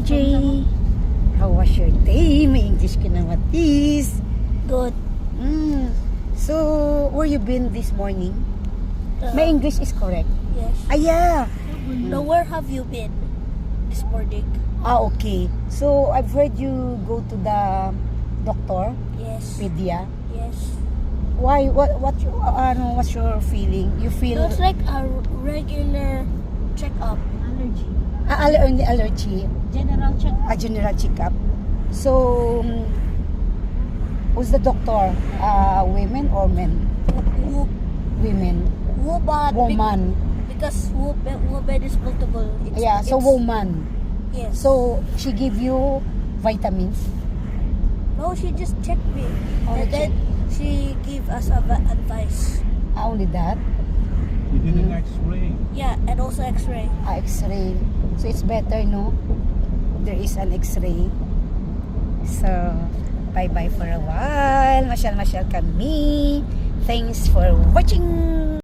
MJ. How was your day? May English ka na matis. Good. So, where you been this morning? My English is correct. Yes. Yeah. Now, where have you been this morning? Okay. So, I've heard you go to the doctor, Yes. Pedia. Yes. Why? What's your feeling? You feel So it's like a regular checkup. Allergy. allergy, General check. a general checkup. So, who's the doctor? Women or men? Who Women. bad? Woman. Because woman is multiple. So woman. Yes. So, she give you vitamins. No, she just checked me. Oh, and check. then she gave us advice. Only that. You did an X-ray. Yeah, and also X-ray. X-ray. So, it's better, no? There is an X-ray. So, bye-bye for a while. Masyal-masyal kami. Thanks for watching.